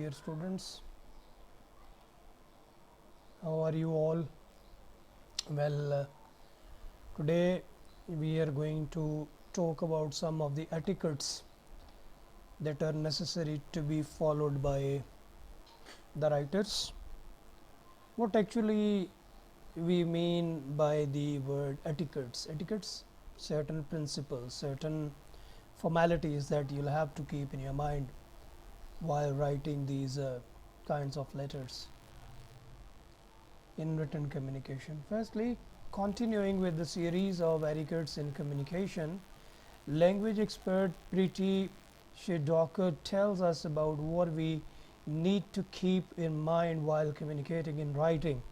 dear students. How are you all? Well, today we are going to talk about some of the etiquettes that are necessary to be followed by the writers. What actually we mean by the word etiquettes? Etiquettes, certain principles, certain formalities that you'll have to keep in your mind while writing these kinds of letters in written communication. Firstly, continuing with the series of etiquettes in communication, language expert Preeti Shedokar tells us about what we need to keep in mind while communicating in writing.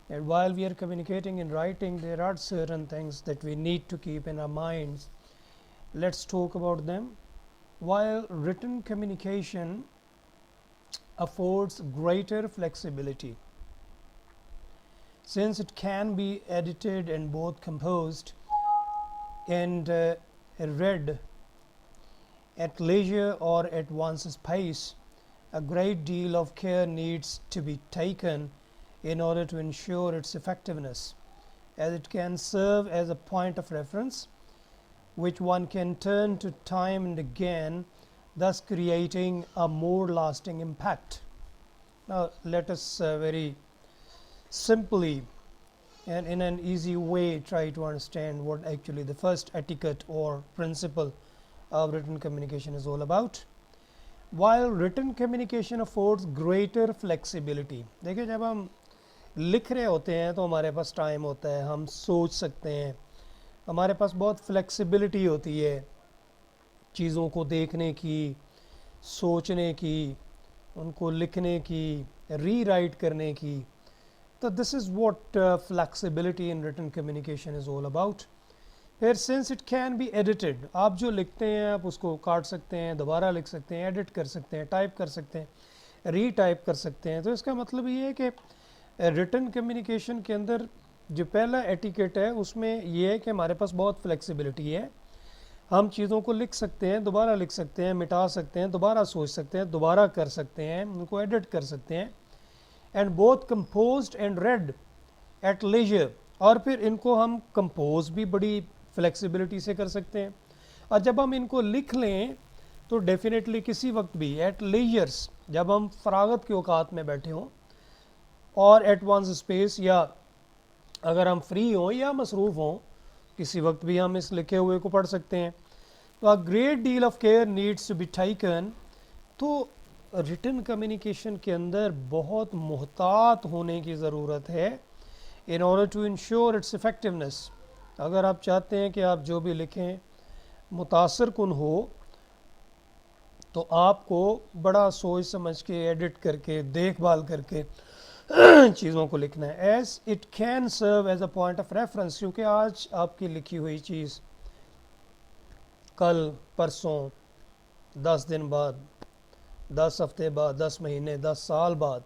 And while we are communicating in writing, there are certain things that we need to keep in our minds. Let's talk about them. While written communication affords greater flexibility, since it can be edited and both composed and read at leisure or at one's pace, a great deal of care needs to be taken in order to ensure its effectiveness, as it can serve as a point of reference which one can turn to time and again, thus creating a more lasting impact. Now, let us very simply and in an easy way try to understand what actually the first etiquette or principle of written communication is all about. While written communication affords greater flexibility, देखिए जब हम लिख रहे होते हैं तो हमारे पास time होता है, हम सोच सकते हैं, हमारे पास बहुत फ्लेक्सिबिलिटी होती है चीज़ों को देखने की, सोचने की, उनको लिखने की, रीराइट करने की. तो this is what flexibility in written communication is all about. फिर since it can be edited, आप जो लिखते हैं आप उसको काट सकते हैं, दोबारा लिख सकते हैं, एडिट कर सकते हैं, टाइप कर सकते हैं, रीटाइप कर सकते हैं. तो इसका मतलब ये है कि रिटन कम्युनिकेशन के अंदर जो पहला एटिकेट है उसमें यह है कि हमारे पास बहुत फ्लेक्सिबिलिटी है. हम चीज़ों को लिख सकते हैं, दोबारा लिख सकते हैं, मिटा सकते हैं, दोबारा सोच सकते हैं, दोबारा कर सकते हैं, उनको एडिट कर सकते हैं. And both composed and read at leisure, और फिर इनको हम कंपोज भी बड़ी फ्लेक्सिबिलिटी से कर सकते हैं. और जब हम इनको लिख लें तो डेफिनेटली किसी वक्त भी एट लेजर्स, जब हम फरागत के औकात में बैठे हों और एट वंस स्पेस, या अगर हम फ्री हों या मसरूफ़ हों, किसी वक्त भी हम इस लिखे हुए को पढ़ सकते हैं. तो a great deal of care needs to be taken. तो रिटन कम्युनिकेशन के अंदर बहुत मुहतात होने की ज़रूरत है in order to ensure its effectiveness. अगर आप चाहते हैं कि आप जो भी लिखें मुतासर कुन हो तो आपको बड़ा सोच समझ के, एडिट करके, देखभाल करके चीज़ों को लिखना है. As it can serve as a point of reference, क्योंकि आज आपकी लिखी हुई चीज़ कल, परसों, 10 दिन बाद, 10 हफ्ते बाद, 10 महीने, 10 साल बाद,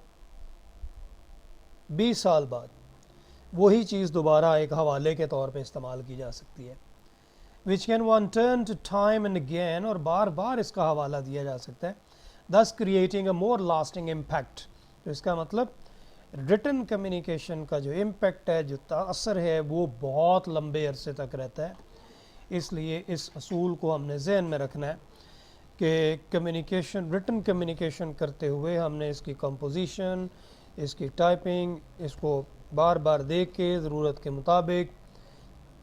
20 साल बाद वही चीज़ दोबारा एक हवाले के तौर पे इस्तेमाल की जा सकती है. Which can one turn to time and again, और बार बार इसका हवाला दिया जा सकता है. दस creating a more lasting impact. तो इसका मतलब रिटन कम्युनिकेशन का जो इम्पैक्ट है, जो तासर है, वो बहुत लंबे अरसे तक रहता है. इसलिए इस असूल को हमने जहन में रखना है कि कम्युनिकेशन, रिटन कम्युनिकेशन करते हुए हमने इसकी कंपोजिशन, इसकी टाइपिंग, इसको बार बार देख के ज़रूरत के मुताबिक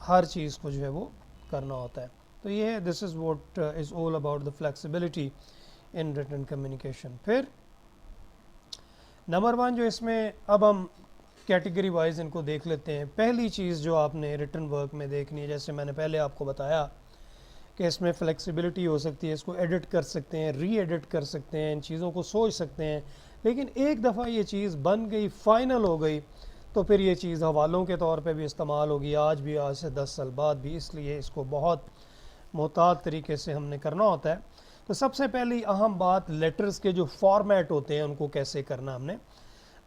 हर चीज़ को जो है वो करना होता है. तो ये है, this is what is all about the flexibility in written communication. फिर नंबर 1 जो इसमें, अब हम कैटेगरी वाइज इनको देख लेते हैं. पहली चीज़ जो आपने रिटन वर्क में देखनी है, जैसे मैंने पहले आपको बताया कि इसमें फ्लेक्सिबिलिटी हो सकती है, इसको एडिट कर सकते हैं, री एडिट कर सकते हैं, इन चीज़ों को सोच सकते हैं. लेकिन एक दफ़ा ये चीज़ बन गई, फ़ाइनल हो गई, तो फिर ये चीज़ हवालों के तौर पे भी इस्तेमाल होगी, आज भी, आज से 10 साल बाद भी. इसलिए इसको बहुत मुहतात तरीके से हमने करना होता है. तो सबसे पहली अहम बात, लेटर्स के जो फॉर्मेट होते हैं उनको कैसे करना हमने.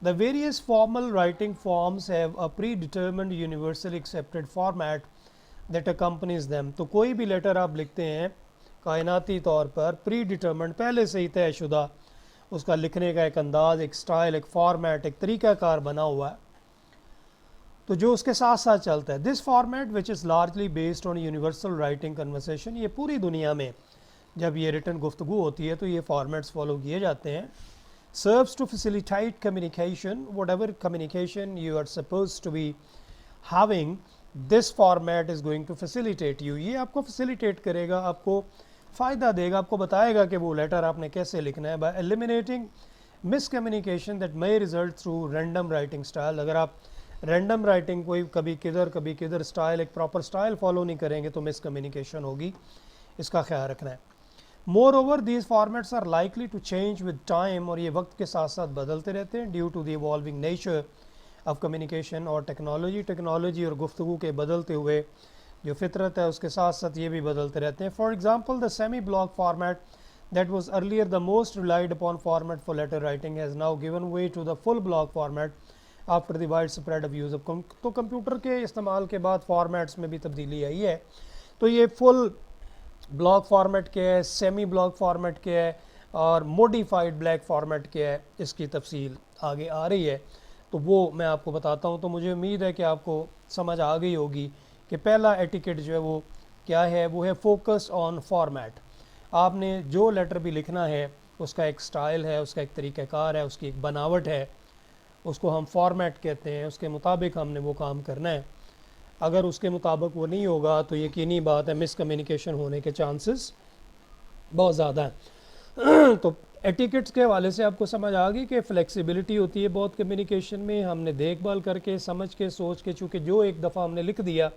The various formal writing forms have a pre determined universally accepted format that accompanies them. तो कोई भी लेटर आप लिखते हैं कायनाती तौर पर प्री डिटर्मिन्ड, पहले से ही तयशुदा उसका लिखने का एक अंदाज़, एक स्टाइल, एक फॉर्मेट, एक तरीक़ाकार बना हुआ है, तो जो उसके साथ साथ चलता है। This format which is largely based on universal writing conversation, ये पूरी दुनिया में जब ये रिटन गुफ्तगू होती है तो ये फॉर्मेट्स फॉलो किए जाते हैं। Serves to facilitate communication, whatever communication you are suppose to be having, this format is going to facilitate you, ये आपको फैसिलिटेट करेगा, आपको फ़ायदा देगा, आपको बताएगा कि वो लेटर आपने कैसे लिखना है। Bye eliminating miscommunication that may result through random writing style, अगर आप रैंडम राइटिंग कोई कभी किधर स्टाइल, एक प्रॉपर स्टाइल फॉलो नहीं करेंगे तो मिसकम्युनिकेशन होगी, इसका ख्याल रखना है। Moreover these formats are likely to change with time, और ये वक्त के साथ साथ बदलते रहते हैं, due to the evolving nature of communication और टेक्नोलॉजी और गुफ्तगू के बदलते हुए जो फितरत है उसके साथ साथ ये भी बदलते रहते हैं। For example the semi block format that was earlier the most relied upon format for letter writing has now given way to the full block format after the widespread of use of तो computer के इस्तेमाल के बाद formats में भी तब्दीली आई है। तो ये फुल ब्लॉक फॉर्मेट क्या है, सेमी ब्लॉक फॉर्मेट क्या है और मॉडिफाइड ब्लैक फॉर्मेट क्या है, इसकी तफसील आगे आ रही है, तो वो मैं आपको बताता हूँ। तो मुझे उम्मीद है कि आपको समझ आ गई होगी कि पहला एटिकेट जो है वो क्या है, वो है फोकस ऑन फॉर्मेट। आपने जो लेटर भी लिखना है उसका एक स्टाइल है, उसका एक तरीक़ाकार है, उसकी एक बनावट है, उसको हम फॉर्मेट कहते हैं, उसके मुताबिक हमने वो काम करना है। अगर उसके मुताबिक वो नहीं होगा तो यकीनी बात है मिसकम्युनिकेशन होने के चांसेस बहुत ज़्यादा हैं। तो एटिकेट्स के हवाले से आपको समझ आ गई कि फ़्लेक्सिबिलिटी होती है बहुत कम्युनिकेशन में, हमने देखभाल करके, समझ के, सोच के, चूँकि जो एक दफ़ा हमने लिख दिया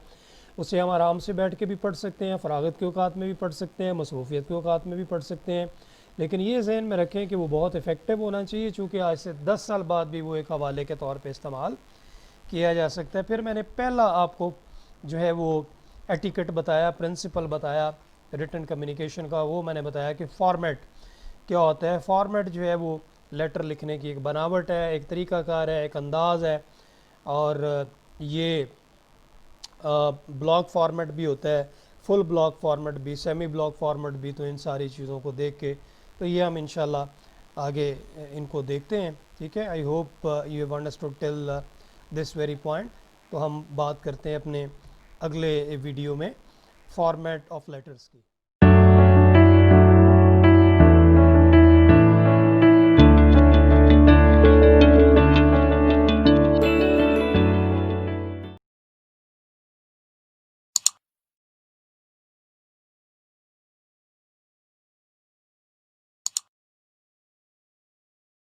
उसे हम आराम से बैठ के भी पढ़ सकते हैं, फ़रागत के औकात में भी पढ़ सकते हैं, मसरूफ़ियत के औकात में भी पढ़ सकते हैं, लेकिन ये जहन में रखें कि वो बहुत इफ़ेक्टिव होना चाहिए, चूँकि आज से 10 साल बाद भी वो एक हवाले के तौर पे इस्तेमाल किया जा सकता है। फिर मैंने पहला आपको जो है वो एटिकेट बताया, प्रिंसिपल बताया रिटन कम्युनिकेशन का, वो मैंने बताया कि फॉर्मेट क्या होता है। फॉर्मेट जो है वो लेटर लिखने की एक बनावट है, एक तरीक़ाकार है, एक अंदाज़ है, और ये ब्लॉक फॉर्मेट भी होता है, फुल ब्लॉक फॉर्मेट भी, सेमी ब्लॉक फॉर्मेट भी। तो इन सारी चीज़ों को देख के तो ये हम इंशाल्लाह आगे इनको देखते हैं, ठीक है। I hope you have understood till this very point. तो हम बात करते हैं अपने अगले वीडियो में फॉर्मेट ऑफ लेटर्स की।